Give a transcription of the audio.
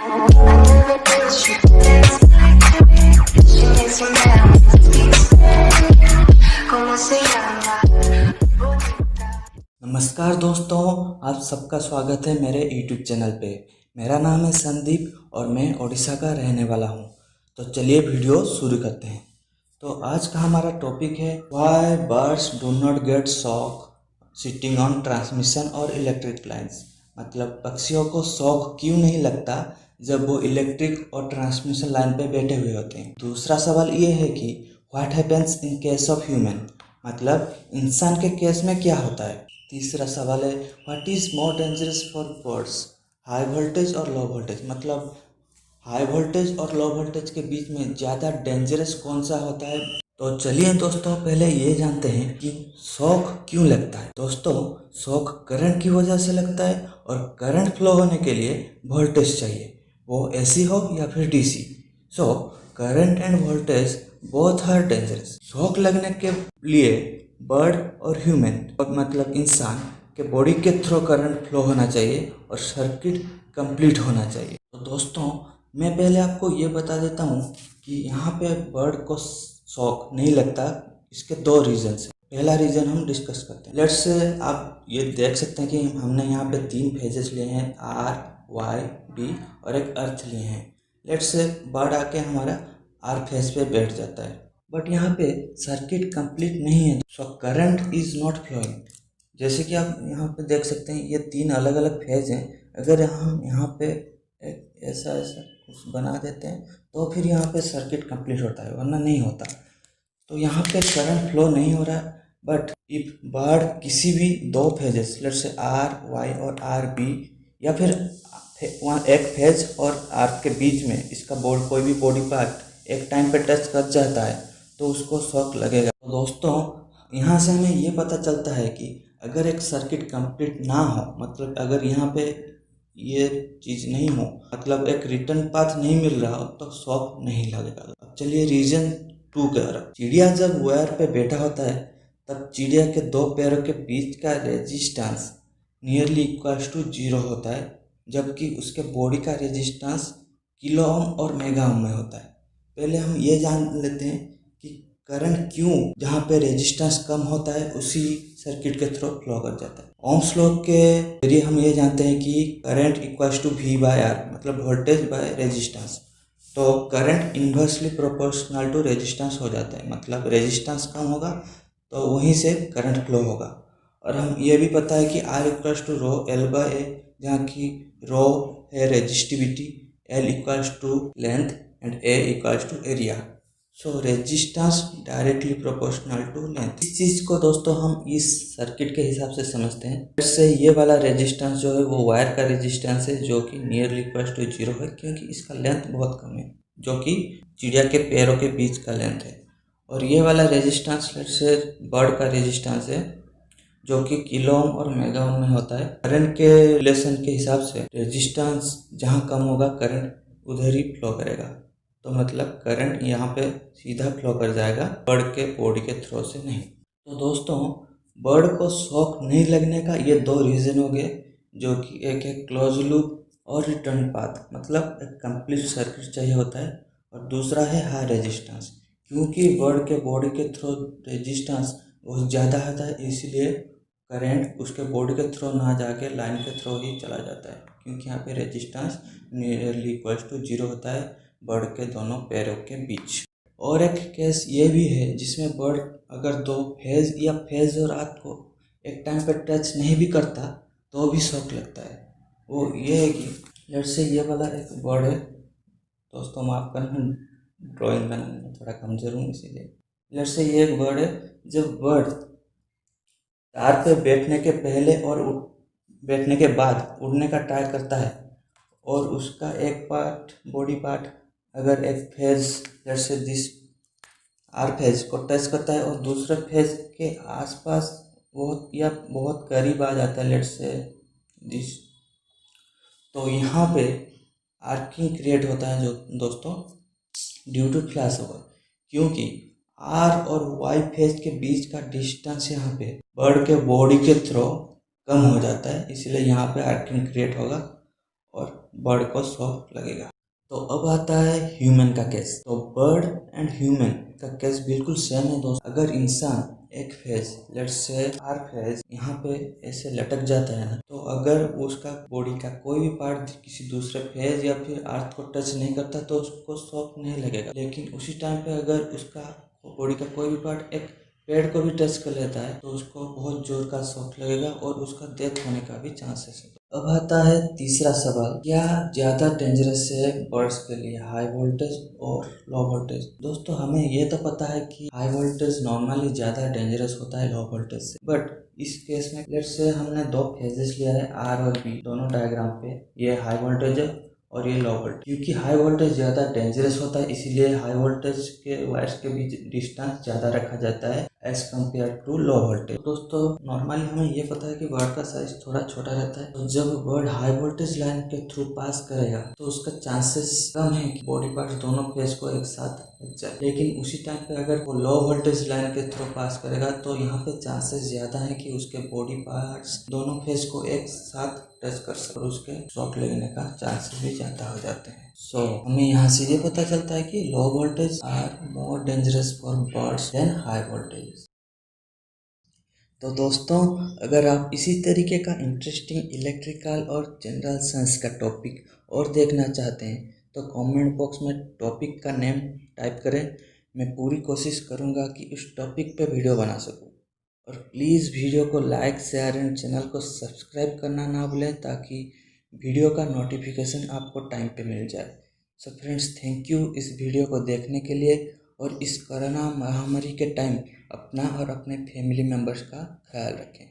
नमस्कार दोस्तों, आप सबका स्वागत है मेरे YouTube चैनल पे। मेरा नाम है संदीप और मैं उड़ीसा का रहने वाला हूँ। तो चलिए वीडियो शुरू करते हैं। तो आज का हमारा टॉपिक है why birds do not gate shock sitting on transmission और इलेक्ट्रिक लाइन्स। मतलब पक्षियों को शॉक क्यों नहीं लगता जब वो इलेक्ट्रिक और ट्रांसमिशन लाइन पे बैठे हुए होते हैं। दूसरा सवाल ये है कि what happens in case of human, मतलब इंसान के केस में क्या होता है। तीसरा सवाल है what is more dangerous for birds, high voltage और लो वोल्टेज। मतलब हाई वोल्टेज और लो वोल्टेज के बीच में ज़्यादा डेंजरस कौन सा होता है। तो चलिए दोस्तों, पहले ये जानते हैं कि शॉक क्यों लगता है। दोस्तों, शॉक करंट की वजह से लगता है और करंट फ्लो होने के लिए वोल्टेज चाहिए, वो एसी हो या फिर DC. So current and voltage both are dangerous. Shock लगने के लिए बर्ड और ह्यूमन मतलब इंसान के बॉडी के थ्रू करंट फ्लो होना चाहिए और सर्किट कंप्लीट होना चाहिए। तो दोस्तों, मैं पहले आपको ये बता देता हूँ कि यहाँ पे बर्ड को शॉक नहीं लगता। इसके दो रीजंस हैं। पहला रीज़न हम डिस्कस करते हैं। लेट्स से आप ये देख सकते हैं कि हमने यहाँ पे 3 फेजेस लिए हैं, आर, वाई, बी और एक अर्थ लिए हैं। लेट्स से बर्ड आके हमारा आर फेज पे बैठ जाता है, बट यहाँ पे सर्किट कंप्लीट नहीं है, so current is not flowing. जैसे कि आप यहाँ पे देख सकते हैं, ये 3 अलग अलग फेज हैं। अगर हम यहाँ पे एक ऐसा कुछ बना देते हैं तो फिर यहाँ पे सर्किट कंप्लीट होता है, वरना नहीं होता। तो यहाँ पे करंट फ्लो नहीं हो रहा है। बट इफ बर्ड किसी भी 2 phases, let's say R Y और आर बी, या फिर वहाँ एक फेज और आर के बीच में इसका बोर्ड कोई भी बॉडी पार्ट एक टाइम पे टच कर जाता है तो उसको शॉक लगेगा। तो दोस्तों, यहाँ से हमें ये पता चलता है कि अगर एक सर्किट कंप्लीट ना हो, मतलब अगर यहाँ पे ये चीज़ नहीं हो, मतलब एक रिटर्न पाथ नहीं मिल रहा हो, तो शॉक नहीं लगेगा। अब चलिए रीजन 2 की तरफ। चिड़िया जब वायर पे बैठा होता है तब चिड़िया के 2 पैरों के बीच का रेजिस्टेंस नियरली इक्वल्स टू 0 होता है, जबकि उसके बॉडी का रेजिस्टेंस किलो ओम और मेगा ओम में होता है। पहले हम ये जान लेते हैं कि करंट क्यों जहाँ पे रेजिस्टेंस कम होता है उसी सर्किट के थ्रू फ्लो कर जाता है। ओम्स लॉ के जरिए हम ये जानते हैं कि current equals to V by R, मतलब वोल्टेज बाय रेजिस्टेंस। तो current inversely proportional to resistance हो जाता है, मतलब रेजिस्टेंस कम होगा तो वहीं से करंट फ्लो होगा। और हम ये भी पता है कि R equals to rho L by A, जहाँ की रो है resistivity, L equals to length and A equals to area. So resistance directly proportional to length. इस चीज़ को दोस्तों हम इस सर्किट के हिसाब से समझते हैं। जैसे ये वाला रेजिस्टेंस जो है वो वायर का रेजिस्टेंस है, जो कि नियरली इक्वल्स टू 0 है, क्योंकि इसका लेंथ बहुत कम है, जो कि चिड़िया के पैरों के बीच का लेंथ है। और ये वाला रेजिस्टेंस से बर्ड का रेजिस्टेंस है, जो कि किलो ओम और मेगा ओम में होता है। करंट के रिलेशन के हिसाब से रेजिस्टेंस जहाँ कम होगा करंट उधर ही फ्लो करेगा। तो मतलब करंट यहाँ पे सीधा फ्लो कर जाएगा, बर्ड के बॉडी के थ्रू से नहीं। तो दोस्तों, बर्ड को शॉक नहीं लगने का ये 2 रीज़न हो गए, जो कि एक है क्लोज लूप और रिटर्न पाथ, मतलब एक कंप्लीट सर्किट चाहिए होता है। और दूसरा है हाई रेजिस्टेंस, क्योंकि बर्ड के बॉडी के थ्रू रेजिस्टेंस बहुत ज़्यादा होता है, इसलिए करंट उसके बॉडी के थ्रू ना जाके लाइन के थ्रू ही चला जाता है, क्योंकि यहाँ पे रेजिस्टेंस नियरली इक्वल्स टू 0 होता है बर्ड के दोनों पैरों के बीच। और एक केस ये भी है जिसमें बर्ड अगर 2 फेज या फेज और आर्क को एक टाइम पर टच नहीं भी करता तो भी शॉक लगता है। वो ये है कि लेट्स से ये वाला एक बर्ड है, दोस्तों माफ करना ड्राइंग बनाने में थोड़ा कमजोर हूँ इसीलिए। लेट्स से ये एक बर्ड है। जब बर्ड तार पे बैठने के पहले और बैठने के बाद उड़ने का ट्राई करता है, और उसका एक पार्ट बॉडी पार्ट अगर एक फेज जैसे दिस आर फेज को टच करता है और दूसरे फेज के आसपास बहुत या बहुत करीब आ जाता है, लेट्स से दिस, तो यहाँ पे आर्किंग क्रिएट होता है जो दोस्तों ड्यू टू फ्लैश ओवर, क्योंकि आर और वाई फेज के बीच का डिस्टेंस यहाँ पे बर्ड के बॉडी के थ्रू कम हो जाता है, इसलिए यहाँ पे आर्किंग क्रिएट होगा और बर्ड को शॉक लगेगा। तो अब आता है ह्यूमन का केस। तो बर्ड एंड ह्यूमन का केस बिल्कुल सेम है दोस्त। अगर इंसान एक phase, let's say R phase, यहाँ पे ऐसे लटक जाता है ना, तो अगर उसका बॉडी का कोई भी पार्ट किसी दूसरे फेज या फिर अर्थ को टच नहीं करता तो उसको शॉक नहीं लगेगा। लेकिन उसी टाइम पे अगर उसका बॉडी का कोई भी पार्ट एक पेड़ को भी टच कर लेता है तो उसको बहुत जोर का शॉक लगेगा और उसका डेथ होने का भी चांसेस है। अब आता है तीसरा सवाल, क्या ज़्यादा डेंजरस है बर्ड्स के लिए हाई वोल्टेज और लो वोल्टेज? दोस्तों हमें ये तो पता है कि हाई वोल्टेज नॉर्मली ज़्यादा डेंजरस होता है लो वोल्टेज से, बट इस केस में लेट्स से हमने दो फेजेस लिया है आर और बी दोनों डायग्राम पे, ये हाई वोल्टेज है और ये लो वोल्टेज। क्योंकि हाई वोल्टेज ज़्यादा डेंजरस होता है इसीलिए हाई वोल्टेज के वायर्स के बीच डिस्टेंस ज़्यादा रखा जाता है as compare to low voltage. दोस्तों नॉर्मली हमें ये पता है कि बर्ड का साइज थोड़ा छोटा रहता है, तो जब बर्ड हाई वोल्टेज लाइन के थ्रू पास करेगा तो उसका चांसेस कम है कि बॉडी पार्ट्स दोनों फेज को एक साथ लग जाए। लेकिन उसी टाइम पे अगर वो लो वोल्टेज लाइन के थ्रू पास करेगा तो यहाँ पे चांसेस ज़्यादा है कि उसके बॉडी पार्ट्स दोनों फेज को एक साथ टच कर सकते और उसके शॉक लगने का चांसेस भी ज़्यादा हो जाते हैं। सो हमें यहाँ से ये पता चलता है कि low voltage are more dangerous for birds than high voltage. तो दोस्तों अगर आप इसी तरीके का इंटरेस्टिंग इलेक्ट्रिकल और जनरल साइंस का टॉपिक और देखना चाहते हैं तो कमेंट बॉक्स में टॉपिक का नेम टाइप करें। मैं पूरी कोशिश करूँगा कि उस टॉपिक पे वीडियो बना सकूँ। और प्लीज़ वीडियो को लाइक शेयर एंड चैनल को सब्सक्राइब करना ना भूलें ताकि वीडियो का नोटिफिकेशन आपको टाइम पे मिल जाए। सो फ्रेंड्स थैंक यू इस वीडियो को देखने के लिए और इस कोरोना महामारी के टाइम अपना और अपने फैमिली मेम्बर्स का ख्याल रखें।